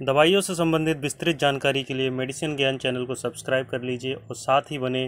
दवाइयों से संबंधित विस्तृत जानकारी के लिए मेडिसिन ज्ञान चैनल को सब्सक्राइब कर लीजिए और साथ ही बने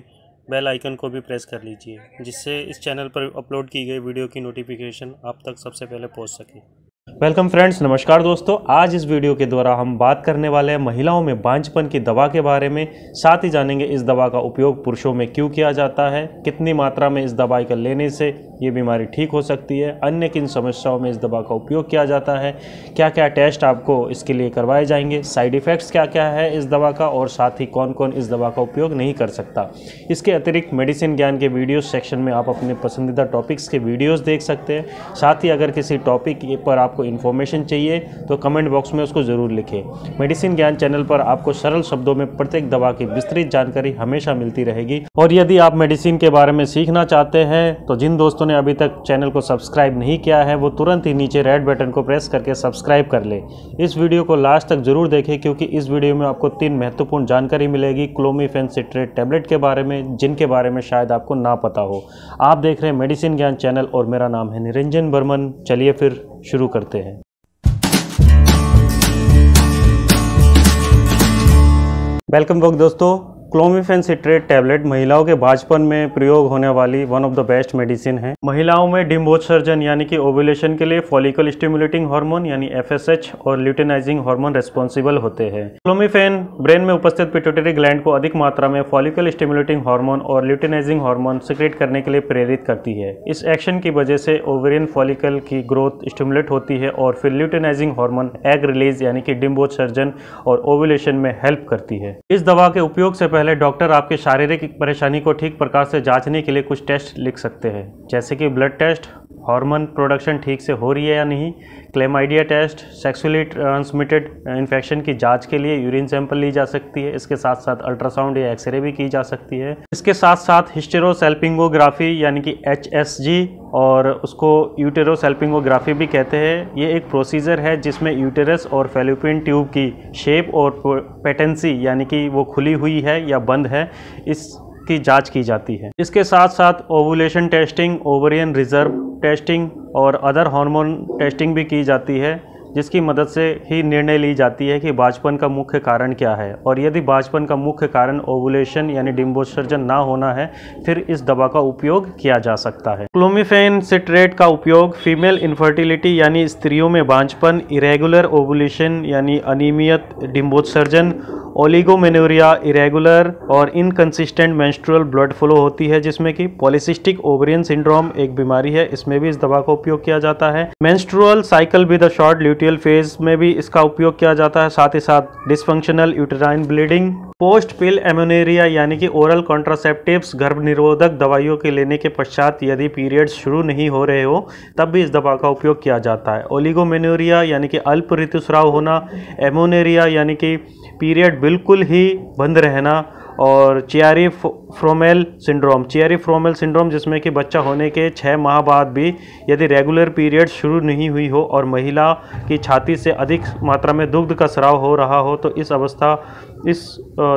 बेल आइकन को भी प्रेस कर लीजिए, जिससे इस चैनल पर अपलोड की गई वीडियो की नोटिफिकेशन आप तक सबसे पहले पहुंच सके। वेलकम फ्रेंड्स, नमस्कार दोस्तों। आज इस वीडियो के द्वारा हम बात करने वाले हैं महिलाओं में बांझपन की दवा के बारे में। साथ ही जानेंगे इस दवा का उपयोग पुरुषों में क्यों किया जाता है, कितनी मात्रा में इस दवाई का लेने से ये बीमारी ठीक हो सकती है, अन्य किन समस्याओं में इस दवा का उपयोग किया जाता है, क्या क्या टेस्ट आपको इसके लिए करवाए जाएंगे, साइड इफ़ेक्ट्स क्या क्या है इस दवा का, और साथ ही कौन कौन इस दवा का उपयोग नहीं कर सकता। इसके अतिरिक्त मेडिसिन ज्ञान के वीडियोस सेक्शन में आप अपने पसंदीदा टॉपिक्स के वीडियोस देख सकते हैं। साथ ही अगर किसी टॉपिक पर आपको इन्फॉर्मेशन चाहिए तो कमेंट बॉक्स में उसको ज़रूर लिखें। मेडिसिन ज्ञान चैनल पर आपको सरल शब्दों में प्रत्येक दवा की विस्तृत जानकारी हमेशा मिलती रहेगी। और यदि आप मेडिसिन के बारे में सीखना चाहते हैं तो जिन दोस्तों ने अभी तक चैनल को सब्सक्राइब नहीं किया है वो तुरंत ही नीचे रेड बटन को प्रेस करके सब्सक्राइब कर ले। इस वीडियो को लास्ट तक जरूर देखें, क्योंकि इस वीडियो में आपको 3 महत्वपूर्ण जानकारी मिलेगी क्लोमिफेन सिट्रेट टैबलेट के बारे में, जिनके बारे में शायद आपको ना पता हो। आप देख रहे हैं मेडिसिन ज्ञान चैनल और मेरा नाम है निरंजन बर्मन। चलिए फिर शुरू करते हैं। वेलकम बैक दोस्तों। क्लोमिफेन सिट्रेट टैबलेट महिलाओं के बांझपन में प्रयोग होने वाली one of the best medicine है। महिलाओं में डिम्बोत्सर्जन यानी कि ओव्यूलेशन के लिए फॉलिकल स्टिमुलेटिंग हार्मोन यानी FSH और ल्यूटेनाइजिंग हार्मोन रेस्पॉन्सिबल होते हैं। क्लोमिफेन ब्रेन में उपस्थित पिट्यूटरी ग्लैंड को अधिक मात्रा में फॉलिकल स्टिमुलेटिंग हार्मोन और ल्यूटेनाइजिंग हार्मोन सिक्रेट करने के लिए प्रेरित करती है। इस एक्शन की वजह से ओवेरियन फॉलिकल की ग्रोथ स्टिमुलेट होती है और फिर ल्यूटेनाइजिंग हार्मोन एग रिलीज यानी कि डिम्बोत्सर्जन और ओव्यूलेशन में हेल्प करती है। इस दवा के उपयोग से पहले डॉक्टर आपके शारीरिक परेशानी को ठीक प्रकार से जांचने के लिए कुछ टेस्ट लिख सकते हैं, जैसे कि ब्लड टेस्ट, हार्मोन प्रोडक्शन ठीक से हो रही है या नहीं, chlamydia test, sexually transmitted infection की जांच के लिए यूरिन सैंपल ली जा सकती है। इसके साथ साथ अल्ट्रासाउंड या एक्सरे भी की जा सकती है। इसके साथ साथ हिस्टेरोसैल्पिंगोग्राफी यानी कि HSG और उसको यूटेरोसैल्पिंगोग्राफी भी कहते हैं। ये एक प्रोसीजर है जिसमें यूटेरस और फैलोपियन ट्यूब की शेप और पेटेंसी यानी कि वो खुली हुई है या बंद है, इसकी जांच की जाती है। इसके साथ साथ ovulation testing, ovarian reserve testing और अदर हार्मोन टेस्टिंग भी की जाती है, जिसकी मदद से ही निर्णय ली जाती है कि बांझपन का मुख्य कारण क्या है। और यदि बांझपन का मुख्य कारण ओवुलेशन यानी डिम्बोत्सर्जन ना होना है, फिर इस दवा का उपयोग किया जा सकता है। क्लोमिफेन सिट्रेट का उपयोग फीमेल इनफर्टिलिटी यानी स्त्रियों में बांझपन, इरेगुलर ओवुलेशन यानी अनियमित डिम्बोत्सर्जन, ओलिगोमेनोरिया, इरेगुलर और इनकंसिस्टेंट मेंस्ट्रुअल ब्लड फ्लो होती है, जिसमें कि पॉलिसिस्टिक ओवरियन सिंड्रोम एक बीमारी है, इसमें भी इस दवा का उपयोग किया जाता है। Menstrual cycle with a short luteal phase में भी इसका उपयोग किया जाता है। साथ ही साथ डिस्फंक्शनल यूटेराइन ब्लीडिंग, पोस्ट पिल एमेनेरिया यानी कि ओरल कॉन्ट्रासेप्टिव्स, गर्भ निरोधक दवाइयों के लेने के पश्चात यदि पीरियड्स शुरू नहीं हो रहे हो तब भी इस दवा का उपयोग किया जाता है। ओलिगोमेनोरिया यानी कि अल्प ऋतुस्राव होना, एमोनेरिया यानी कि पीरियड बिल्कुल ही बंद रहना, और चियारी फ्रोमेल सिंड्रोम जिसमें कि बच्चा होने के 6 माह बाद भी यदि रेगुलर पीरियड शुरू नहीं हुई हो और महिला की छाती से अधिक मात्रा में दुग्ध का स्राव हो रहा हो तो इस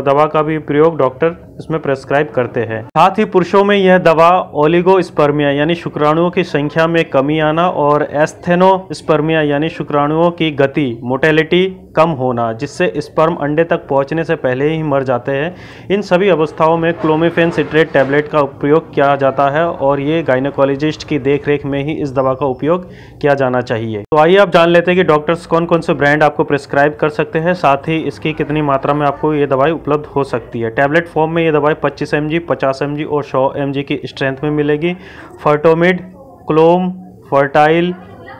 दवा का भी प्रयोग डॉक्टर इसमें प्रेस्क्राइब करते हैं। साथ ही पुरुषों में यह दवा ओलिगोस्पर्मिया यानी शुक्राणुओं की संख्या में कमी आना और एस्थेनोस्पर्मिया यानी शुक्राणुओं की गति मोटेलिटी कम होना, जिससे स्पर्म अंडे तक पहुंचने से पहले ही मर जाते हैं, इन सभी अवस्थाओं में क्लोमिफेन सिट्रेट टैबलेट का उपयोग किया जाता है और ये गायनेकोलॉजिस्ट की देखरेख में ही इस दवा का उपयोग किया जाना चाहिए। तो आइए आप जान लेते हैं कि डॉक्टर्स कौन कौन से ब्रांड आपको प्रिस्क्राइब कर सकते हैं, साथ ही इसकी कितनी मात्रा में आपको ये दवाई उपलब्ध हो सकती है। टैबलेट फॉर्म में ये दवाई 25 mg, 50 mg और 100 mg की स्ट्रेंथ में मिलेगी। फर्टोमिड, क्लोम, फर्टाइल,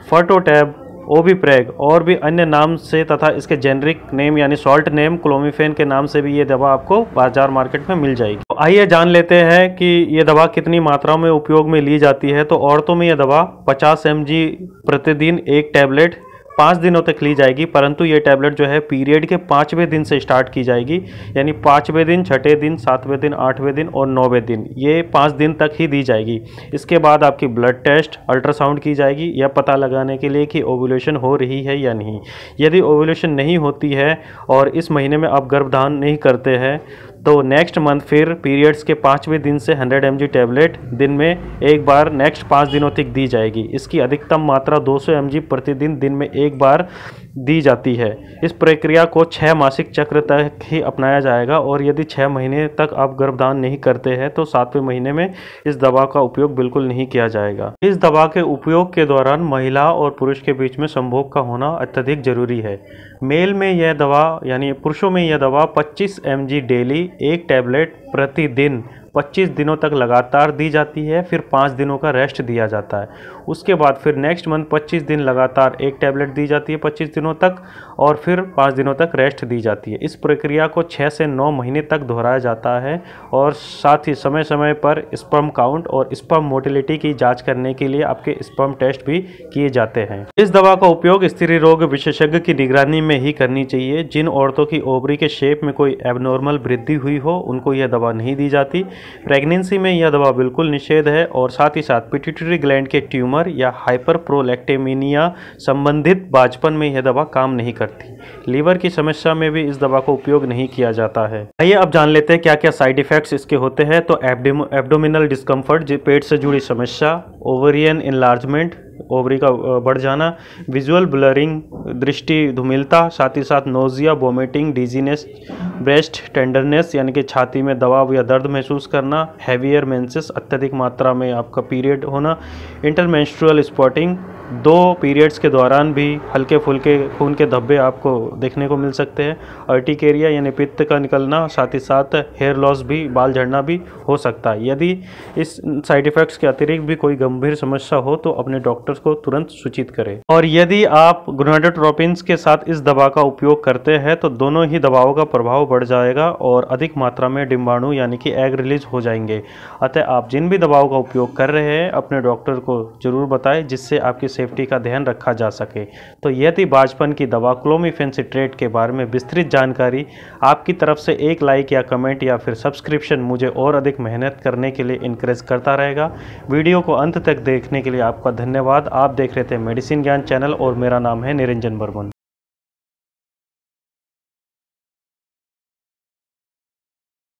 फर्टोटैब, ओबीप्रेग और भी अन्य नाम से तथा इसके जेनरिक नेम यानी सॉल्ट नेम क्लोमिफेन के नाम से भी ये दवा आपको बाजार मार्केट में मिल जाएगी। तो आइए जान लेते हैं कि ये दवा कितनी मात्रा में उपयोग में ली जाती है। तो औरतों में ये दवा 50 mg प्रतिदिन एक टैबलेट 5 दिनों तक ली जाएगी, परंतु ये टैबलेट जो है पीरियड के 5वें दिन से स्टार्ट की जाएगी, यानी 5वें दिन, 6ठे दिन, 7वें दिन, 8वें दिन और 9वें दिन, ये 5 दिन तक ही दी जाएगी। इसके बाद आपकी ब्लड टेस्ट, अल्ट्रासाउंड की जाएगी यह पता लगाने के लिए कि ओव्यूलेशन हो रही है या नहीं। यदि ओव्यूलेशन नहीं होती है और इस महीने में आप गर्भधारण नहीं करते हैं तो नेक्स्ट मंथ फिर पीरियड्स के 5वें दिन से 100 mg टैबलेट दिन में एक बार नेक्स्ट 5 दिनों तक दी जाएगी। इसकी अधिकतम मात्रा 200 mg प्रतिदिन दिन में एक बार दी जाती है। इस प्रक्रिया को 6 मासिक चक्र तक ही अपनाया जाएगा और यदि 6 महीने तक आप गर्भधान नहीं करते हैं तो 7वें महीने में इस दवा का उपयोग बिल्कुल नहीं किया जाएगा। इस दवा के उपयोग के दौरान महिला और पुरुष के बीच में संभोग का होना अत्यधिक जरूरी है। मेल में यह दवा यानी पुरुषों में यह दवा 25 mg डेली, एक टैबलेट प्रतिदिन 25 दिनों तक लगातार दी जाती है। फिर 5 दिनों का रेस्ट दिया जाता है। उसके बाद फिर नेक्स्ट मंथ 25 दिन लगातार एक टैबलेट दी जाती है 25 दिनों तक, और फिर 5 दिनों तक रेस्ट दी जाती है। इस प्रक्रिया को 6 से 9 महीने तक दोहराया जाता है और साथ ही समय समय पर स्पर्म काउंट और स्पर्म मोटिलिटी की जांच करने के लिए आपके स्पर्म टेस्ट भी किए जाते हैं। इस दवा का उपयोग स्त्री रोग विशेषज्ञ की निगरानी में ही करनी चाहिए। जिन औरतों की ओवरी के शेप में कोई एबनॉर्मल वृद्धि हुई हो उनको यह दवा नहीं दी जाती। प्रेगनेंसी में यह दवा बिल्कुल निषेध है और साथ ही साथ पिट्यूटरी ग्लैंड के ट्यूमर या हाइपरप्रोलैक्टेमिनिया संबंधित बांझपन में यह दवा काम नहीं करती। लीवर की समस्या में भी इस दवा का उपयोग नहीं किया जाता है। आइए अब जान लेते हैं क्या क्या साइड इफेक्ट्स इसके होते हैं। तो एब्डोमिनल डिस्कम्फर्ट, पेट से जुड़ी समस्या, ओवरियन इनलार्जमेंट, ओवरी का बढ़ जाना, विजुअल ब्लरिंग, दृष्टि धूमिलता, साथ ही साथ nausea, vomiting, dizziness, breast tenderness यानी कि छाती में दबाव या दर्द महसूस करना, हैवियर मेंसेस, अत्यधिक मात्रा में आपका पीरियड होना, इंटरमेंस्ट्रुअल स्पॉटिंग, 2 पीरियड्स के दौरान भी हल्के फुल्के खून के धब्बे आपको देखने को मिल सकते हैं, अर्टिकेरिया यानी पित्त का निकलना, साथ ही साथ हेयर लॉस भी, बाल झड़ना भी हो सकता है। यदि इस साइड इफेक्ट्स के अतिरिक्त भी कोई गंभीर समस्या हो तो अपने डॉक्टर्स को तुरंत सूचित करें। और यदि आप गोनाडोट्रोपिन्स के साथ इस दवा का उपयोग करते हैं तो दोनों ही दवाओं का प्रभाव बढ़ जाएगा और अधिक मात्रा में डिंबाणु यानी कि एग रिलीज हो जाएंगे। अतः आप जिन भी दवाओं का उपयोग कर रहे हैं अपने डॉक्टर को जरूर बताएं जिससे आपकी सेफ्टी का ध्यान रखा जा सके। तो यह थी बांझपन की दवा क्लोमिफेन सिट्रेट के बारे में विस्तृत जानकारी। आपकी तरफ से एक लाइक या कमेंट या फिर सब्सक्रिप्शन मुझे और अधिक मेहनत करने के लिए इनकरेज करता रहेगा। वीडियो को अंत तक देखने के लिए आपका धन्यवाद। आप देख रहे थे मेडिसिन ज्ञान चैनल और मेरा नाम है निरंजन बर्मन।